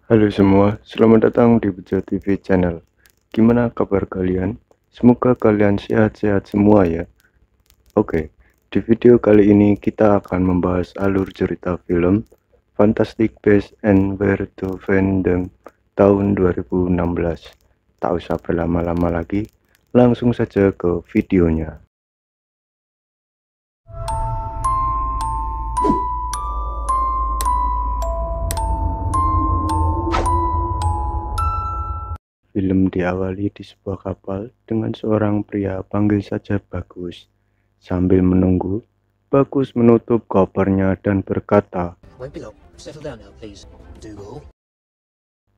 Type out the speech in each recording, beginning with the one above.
Halo semua, selamat datang di Bejo TV channel. Gimana kabar kalian? Semoga kalian sehat-sehat semua ya. Oke, di video kali ini kita akan membahas alur cerita film Fantastic Beasts and Where to Find Them tahun 2016. Tak usah berlama-lama lagi, langsung saja ke videonya. Film diawali di sebuah kapal dengan seorang pria, panggil saja Bagus. Sambil menunggu, Bagus menutup kopernya dan berkata,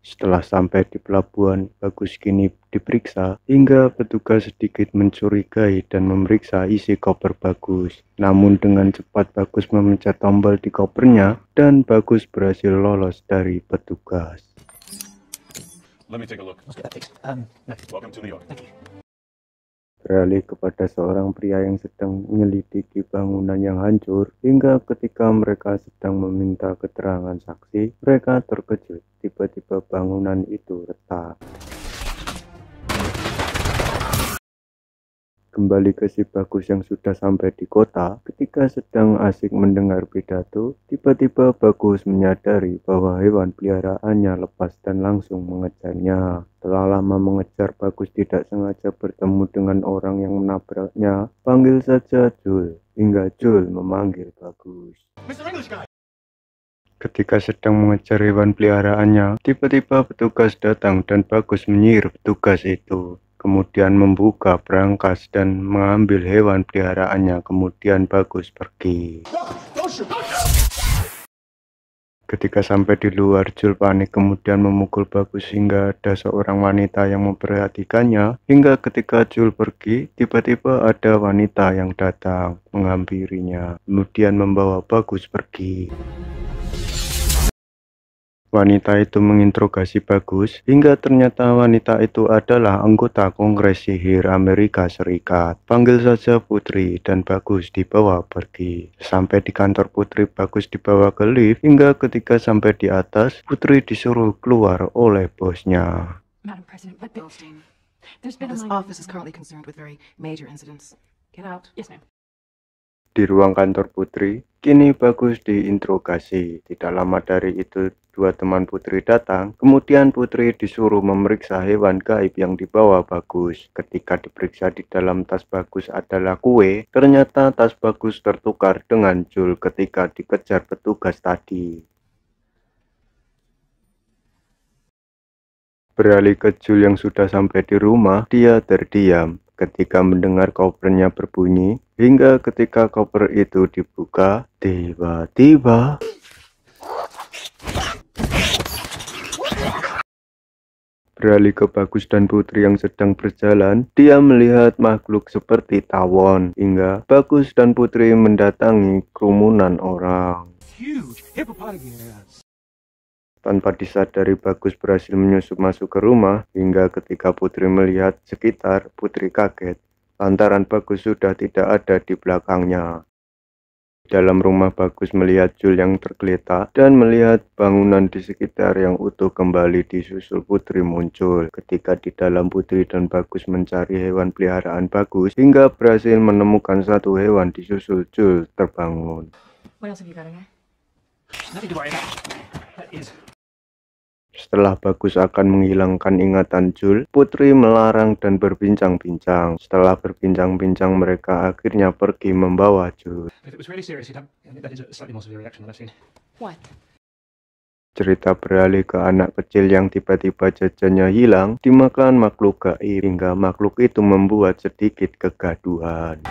setelah sampai di pelabuhan, Bagus kini diperiksa hingga petugas sedikit mencurigai dan memeriksa isi koper Bagus. Namun dengan cepat Bagus memencet tombol di kopernya dan Bagus berhasil lolos dari petugas. Let me take a look. Welcome to New York. Beralih kepada seorang pria yang sedang menyelidiki bangunan yang hancur, hingga ketika mereka sedang meminta keterangan saksi, mereka terkejut. Tiba-tiba bangunan itu retak. Kembali ke si Bagus yang sudah sampai di kota, ketika sedang asik mendengar pidato, tiba-tiba Bagus menyadari bahwa hewan peliharaannya lepas dan langsung mengejarnya. Setelah lama mengejar, Bagus tidak sengaja bertemu dengan orang yang menabraknya. Panggil saja Jul, hingga Jul memanggil Bagus. Ketika sedang mengejar hewan peliharaannya, tiba-tiba petugas datang dan Bagus menyihir petugas itu. Kemudian membuka brankas dan mengambil hewan peliharaannya. Kemudian Bagus pergi. Ketika sampai di luar, Jul panik kemudian memukul Bagus hingga ada seorang wanita yang memperhatikannya. Hingga ketika Jul pergi, tiba-tiba ada wanita yang datang menghampirinya, kemudian membawa Bagus pergi. Wanita itu menginterogasi Bagus, hingga ternyata wanita itu adalah anggota Kongres Sihir Amerika Serikat. Panggil saja Putri, dan Bagus dibawa pergi. Sampai di kantor Putri, Bagus dibawa ke lift, hingga ketika sampai di atas, Putri disuruh keluar oleh bosnya. Madam President, there's been this office is currently concerned with very major incidents. Get out. Yes, ma'am. Di ruang kantor Putri, kini Bagus diinterogasi. Tidak lama dari itu, dua teman Putri datang. Kemudian Putri disuruh memeriksa hewan gaib yang dibawa Bagus. Ketika diperiksa, di dalam tas Bagus adalah kue. Ternyata tas Bagus tertukar dengan Jul ketika dikejar petugas tadi. Beralih ke Jul yang sudah sampai di rumah, dia terdiam ketika mendengar kopernya berbunyi, hingga ketika koper itu dibuka, tiba-tiba beralih ke Bagus dan Putri yang sedang berjalan, dia melihat makhluk seperti tawon, hingga Bagus dan Putri mendatangi kerumunan orang. Tanpa disadari, Bagus berhasil menyusup masuk ke rumah, hingga ketika Putri melihat sekitar, Putri kaget lantaran Bagus sudah tidak ada di belakangnya. Di dalam rumah, Bagus melihat Jul yang tergeletak dan melihat bangunan di sekitar yang utuh kembali. Disusul Putri muncul. Ketika di dalam, Putri dan Bagus mencari hewan peliharaan Bagus hingga berhasil menemukan satu hewan. Disusul Jul terbangun. Setelah Bagus akan menghilangkan ingatan Jul, Putri melarang dan berbincang-bincang. Setelah berbincang-bincang, mereka akhirnya pergi membawa Jul. Cerita beralih ke anak kecil yang tiba-tiba jajannya hilang dimakan makhluk gaib, hingga makhluk itu membuat sedikit kegaduhan.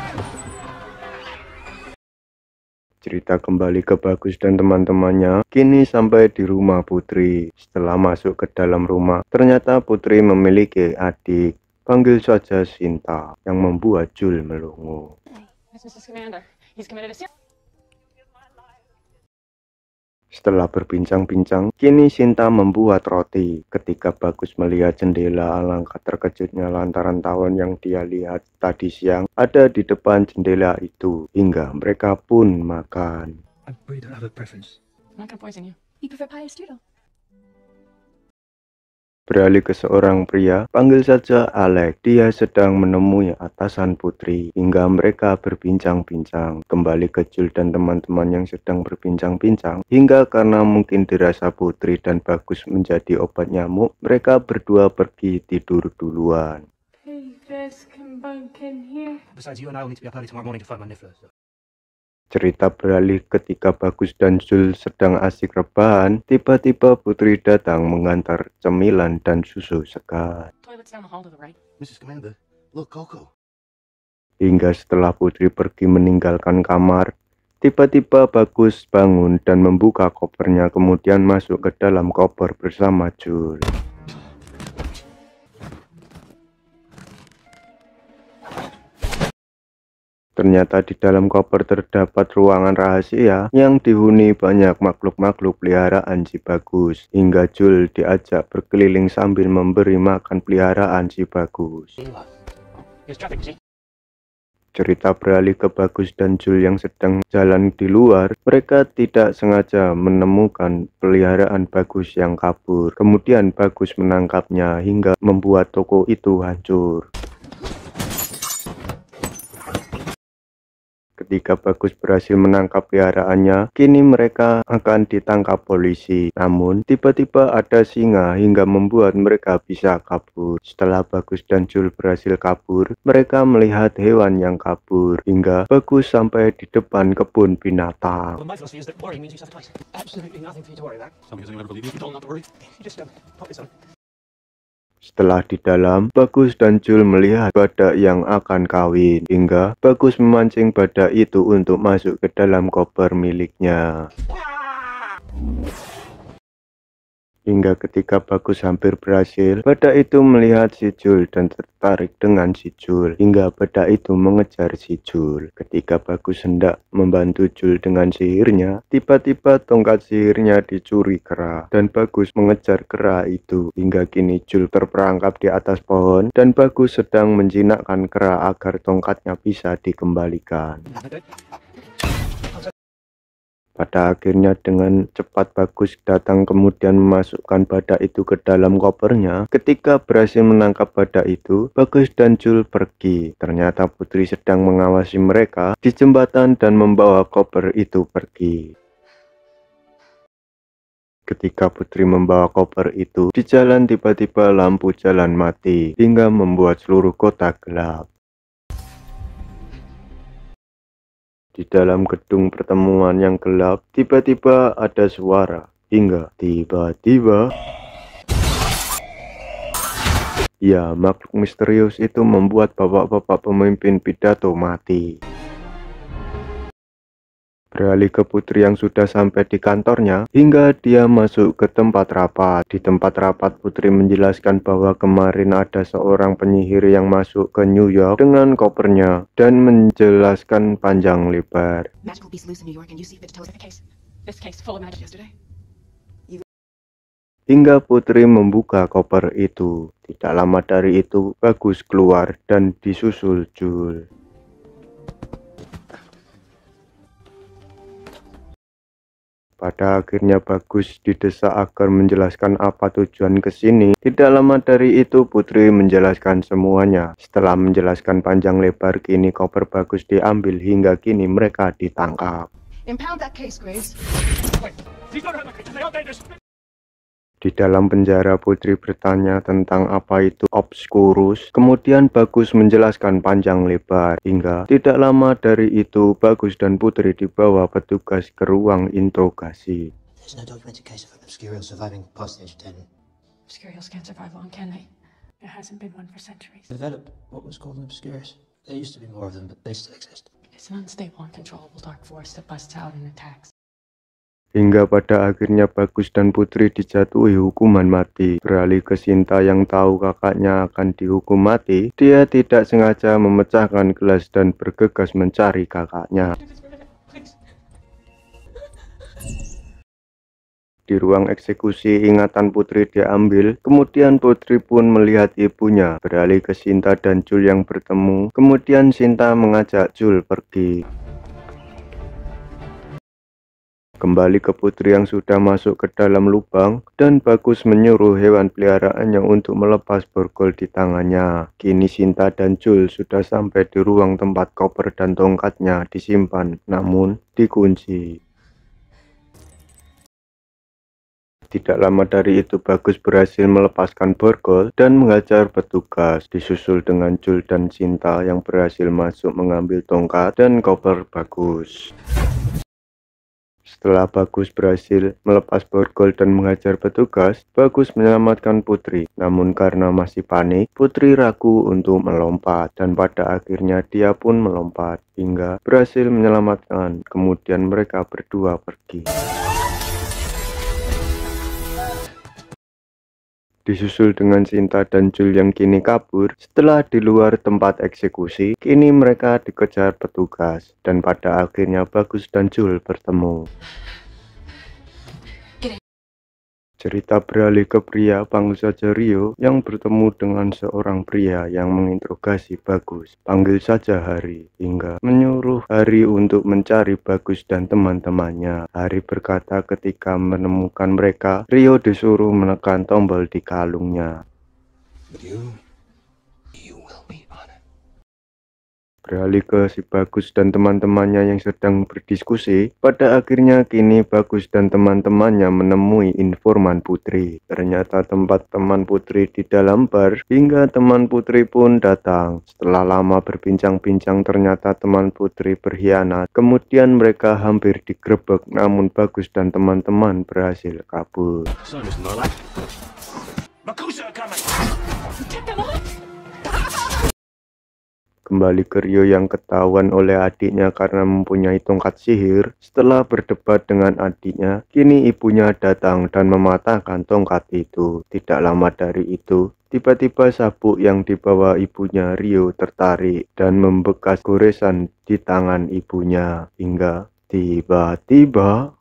Cerita kembali ke Bagus dan teman-temannya, kini sampai di rumah Putri. Setelah masuk ke dalam rumah, ternyata Putri memiliki adik, panggil saja Sinta, yang membuat Jul melongo. Setelah berbincang-bincang, kini Sinta membuat roti. Ketika Bagus melihat jendela, alangkah terkejutnya lantaran tawon yang dia lihat tadi siang ada di depan jendela itu. Hingga mereka pun makan. Beralih ke seorang pria, panggil saja Alex. Dia sedang menemui atasan Putri hingga mereka berbincang-bincang. Kembali ke Jul dan teman-teman yang sedang berbincang-bincang, hingga karena mungkin dirasa Putri dan Bagus menjadi obat nyamuk, mereka berdua pergi tidur duluan. Hey, there's bug in here. Besides, you and I will need to be up early tomorrow morning to find my niffler. Cerita beralih ketika Bagus dan Jul sedang asik rebahan, tiba-tiba Putri datang mengantar cemilan dan susu segar. Toilet's down the hall to the right. Mrs. Commander, look, Coco. Hingga setelah Putri pergi meninggalkan kamar, tiba-tiba Bagus bangun dan membuka kopernya, kemudian masuk ke dalam koper bersama Jul. Ternyata di dalam koper terdapat ruangan rahasia yang dihuni banyak makhluk-makhluk peliharaan si Bagus. Hingga Jul diajak berkeliling sambil memberi makan peliharaan si Bagus. Cerita beralih ke Bagus dan Jul yang sedang jalan di luar. Mereka tidak sengaja menemukan peliharaan Bagus yang kabur. Kemudian Bagus menangkapnya hingga membuat toko itu hancur. Ketika Bagus berhasil menangkap peliharaannya, kini mereka akan ditangkap polisi. Namun, tiba-tiba ada singa hingga membuat mereka bisa kabur. Setelah Bagus dan Jul berhasil kabur, mereka melihat hewan yang kabur. Hingga Bagus sampai di depan kebun binatang. Well, my philosophy is that worrying means you suffer twice. Absolutely nothing for you to worry about. Tell me, has anyone ever believed you? You told them not to worry? You just pop this on. Setelah di dalam, Bagus dan Jul melihat badak yang akan kawin. Hingga Bagus memancing badak itu untuk masuk ke dalam koper miliknya. Hingga ketika Bagus hampir berhasil, badak itu melihat si Jul dan tertarik dengan si Jul. Hingga badak itu mengejar si Jul. Ketika Bagus hendak membantu Jul dengan sihirnya, tiba-tiba tongkat sihirnya dicuri kera. Dan Bagus mengejar kera itu. Hingga kini Jul terperangkap di atas pohon. Dan Bagus sedang menjinakkan kera agar tongkatnya bisa dikembalikan. Pada akhirnya dengan cepat Bagus datang kemudian memasukkan badak itu ke dalam kopernya. Ketika berhasil menangkap badak itu, Bagus dan Jul pergi. Ternyata Putri sedang mengawasi mereka di jembatan dan membawa koper itu pergi. Ketika Putri membawa koper itu, di jalan tiba-tiba lampu jalan mati hingga membuat seluruh kota gelap. Di dalam gedung pertemuan yang gelap, tiba-tiba ada suara. Hingga tiba-tiba, ya, makhluk misterius itu membuat bapak-bapak pemimpin pidato mati. Beralih ke Putri yang sudah sampai di kantornya, hingga dia masuk ke tempat rapat. Di tempat rapat, Putri menjelaskan bahwa kemarin ada seorang penyihir yang masuk ke New York dengan kopernya dan menjelaskan panjang lebar. Magical beast loose in New York, and you see fit to tell us the case. This case full of magic yesterday. Hingga Putri membuka koper itu. Tidak lama dari itu, Bagus keluar dan disusul Jul. Pada akhirnya Bagus didesak agar menjelaskan apa tujuan ke sini. Tidak lama dari itu Putri menjelaskan semuanya. Setelah menjelaskan panjang lebar, kini koper Bagus diambil hingga kini mereka ditangkap. Impound that case, Grace. Wait, these don't have my creatures, they are dangerous. Di dalam penjara Putri bertanya tentang apa itu Obscurus. Kemudian Bagus menjelaskan panjang lebar. Hingga tidak lama dari itu Bagus dan Putri dibawa petugas ke ruang interogasi. There's no documented case of an Obscurial surviving past the age of 10. Obscurials can't survive long, can they? There hasn't been one for centuries. Developed what was called an Obscurus. There used to be more of them, but they still exist. It's an unstable, uncontrollable dark force that busts out and attacks. Hingga pada akhirnya Bagus dan Putri dijatuhi hukuman mati. Beralih ke Sinta yang tahu kakaknya akan dihukum mati, dia tidak sengaja memecahkan gelas dan bergegas mencari kakaknya. Di ruang eksekusi, ingatan Putri diambil, kemudian Putri pun melihat ibunya. Beralih ke Sinta dan Jul yang bertemu, kemudian Sinta mengajak Jul pergi. Kembali ke Putri yang sudah masuk ke dalam lubang, dan Bagus menyuruh hewan peliharaannya untuk melepas borgol di tangannya. Kini Sinta dan Jul sudah sampai di ruang tempat koper dan tongkatnya disimpan, namun dikunci. Tidak lama dari itu Bagus berhasil melepaskan borgol dan menghajar petugas, disusul dengan Jul dan Sinta yang berhasil masuk mengambil tongkat dan koper Bagus. Setelah Bagus berhasil melepas borgol dan menghajar petugas, Bagus menyelamatkan Putri. Namun karena masih panik, Putri ragu untuk melompat dan pada akhirnya dia pun melompat hingga berhasil menyelamatkan. Kemudian mereka berdua pergi. Disusul dengan Sinta dan Jul yang kini kabur. Setelah di luar tempat eksekusi, kini mereka dikejar petugas dan pada akhirnya Bagus dan Jul bertemu. Cerita beralih ke pria panggil saja Rio yang bertemu dengan seorang pria yang menginterogasi Bagus, panggil saja Hari, hingga menyuruh Hari untuk mencari Bagus dan teman-temannya. Hari berkata ketika menemukan mereka, Rio disuruh menekan tombol di kalungnya. Beralih ke si Bagus dan teman-temannya yang sedang berdiskusi. Pada akhirnya kini Bagus dan teman-temannya menemui informan Putri. Ternyata tempat teman Putri di dalam bar, hingga teman Putri pun datang. Setelah lama berbincang-bincang ternyata teman Putri berkhianat. Kemudian mereka hampir digerebek, namun Bagus dan teman-teman berhasil kabur. Kembali ke Rio yang ketahuan oleh adiknya karena mempunyai tongkat sihir. Setelah berdebat dengan adiknya, kini ibunya datang dan mematahkan tongkat itu. Tidak lama dari itu, tiba-tiba sabuk yang dibawa ibunya Rio tertarik dan membekas goresan di tangan ibunya. Hingga tiba-tiba,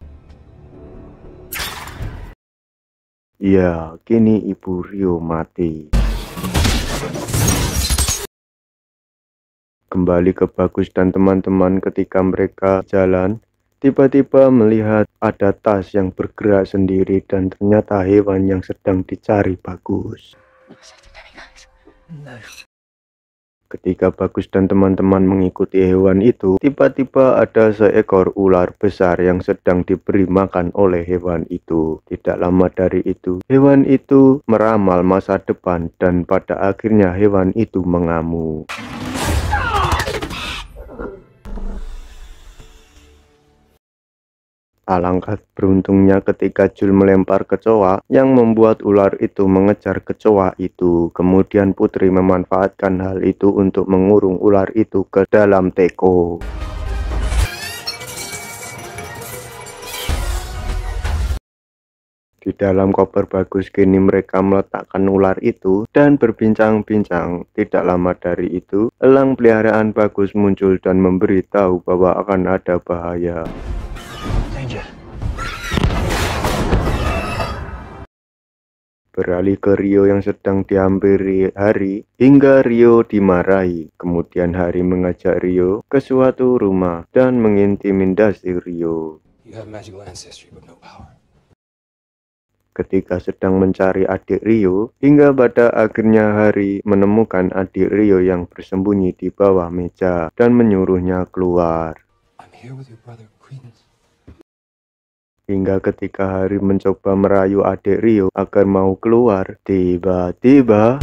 ya, kini ibu Rio mati. Kembali ke Bagus dan teman-teman ketika mereka jalan, tiba-tiba melihat ada tas yang bergerak sendiri dan ternyata hewan yang sedang dicari Bagus. Ketika Bagus dan teman-teman mengikuti hewan itu, tiba-tiba ada seekor ular besar yang sedang diberi makan oleh hewan itu. Tidak lama dari itu, hewan itu meramal masa depan dan pada akhirnya hewan itu mengamuk. Alangkah beruntungnya ketika Jul melempar kecoa yang membuat ular itu mengejar kecoa itu. Kemudian Putri memanfaatkan hal itu untuk mengurung ular itu ke dalam teko. Di dalam koper Bagus kini mereka meletakkan ular itu dan berbincang-bincang. Tidak lama dari itu, elang peliharaan Bagus muncul dan memberitahu bahwa akan ada bahaya. Beralih ke Rio yang sedang dihampiri Hari, hingga Rio dimarahi. Kemudian Hari mengajak Rio ke suatu rumah dan mengintimidasi Rio. Ketika sedang mencari adik Rio, hingga pada akhirnya Hari menemukan adik Rio yang bersembunyi di bawah meja dan menyuruhnya keluar. Hingga ketika Hari mencoba merayu adik Rio agar mau keluar, tiba-tiba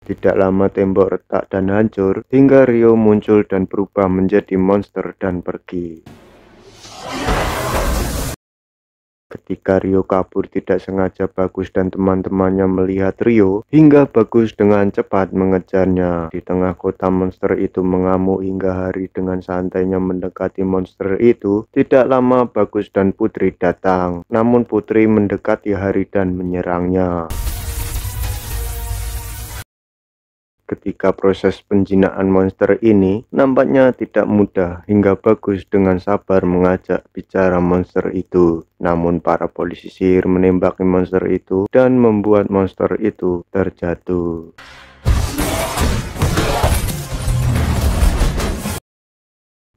tidak lama tembok retak dan hancur, hingga Rio muncul dan berubah menjadi monster dan pergi. Ketika Rio kabur, tidak sengaja Bagus dan teman-temannya melihat Rio, hingga Bagus dengan cepat mengejarnya. Di tengah kota monster itu mengamuk hingga Hari dengan santainya mendekati monster itu. Tidak lama Bagus dan Putri datang, namun Putri mendekati Hari dan menyerangnya. Ketika proses penjinaan monster ini nampaknya tidak mudah, hingga Bagus dengan sabar mengajak bicara monster itu. Namun para polisi sihir menembaki monster itu dan membuat monster itu terjatuh.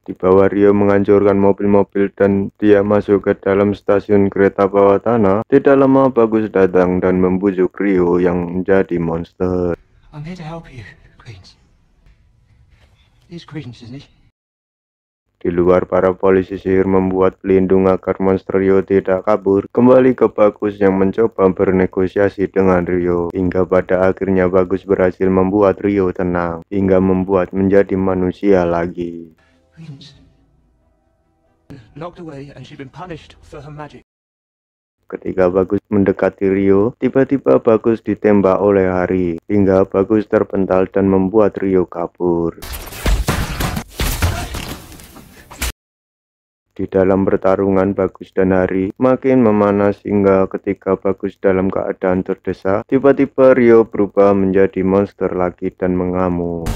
Di bawah Rio menghancurkan mobil-mobil dan dia masuk ke dalam stasiun kereta bawah tanah. Tidak lama Bagus datang dan membujuk Rio yang menjadi monster. I'm here to help you, Queens. He's Queens, isn't he? Di luar, para polisi sihir membuat pelindung agar monster Rio tidak kabur. Kembali ke Bagus yang mencoba bernegosiasi dengan Rio. Hingga pada akhirnya Bagus berhasil membuat Rio tenang. Hingga membuat menjadi manusia lagi. Queens. Locked away and she'd been punished for her magic. Ketika Bagus mendekati Rio, tiba-tiba Bagus ditembak oleh Hari. Hingga Bagus terpental dan membuat Rio kabur. Di dalam pertarungan Bagus dan Hari makin memanas hingga ketika Bagus dalam keadaan terdesak, tiba-tiba Rio berubah menjadi monster lagi dan mengamuk.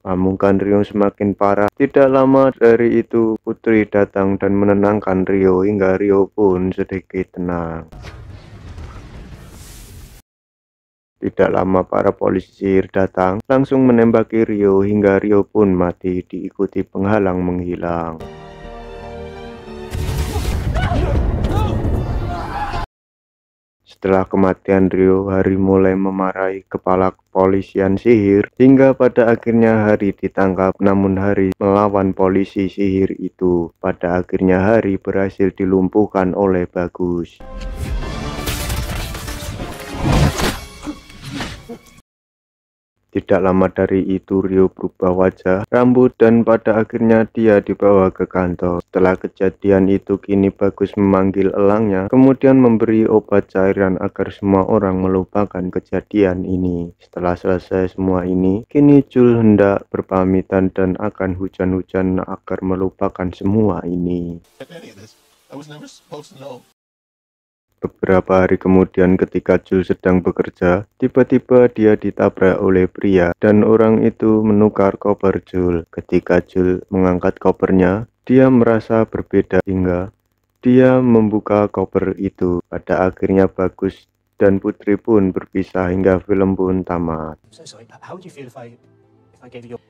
Amukan Rio semakin parah. Tidak lama dari itu Putri datang dan menenangkan Rio hingga Rio pun sedikit tenang. Tidak lama para polisi sihir datang langsung menembaki Rio hingga Rio pun mati diikuti penghalang menghilang. Setelah kematian Rio, Hari mulai memarahi kepala kepolisian sihir hingga pada akhirnya Hari ditangkap. Namun Hari melawan polisi sihir itu. Pada akhirnya Hari berhasil dilumpuhkan oleh Bagus. Tidak lama dari itu Rio berubah wajah, rambut, dan pada akhirnya dia dibawa ke kantor. Setelah kejadian itu kini Bagus memanggil elangnya, kemudian memberi obat cairan agar semua orang melupakan kejadian ini. Setelah selesai semua ini, kini Jul hendak berpamitan dan akan hujan-hujan agar melupakan semua ini. Beberapa hari kemudian ketika Jul sedang bekerja, tiba-tiba dia ditabrak oleh pria dan orang itu menukar koper Jul. Ketika Jul mengangkat kopernya, dia merasa berbeda hingga dia membuka koper itu. Pada akhirnya Bagus dan Putri pun berpisah hingga film pun tamat. I'm so sorry. How would you feel if I gave you your...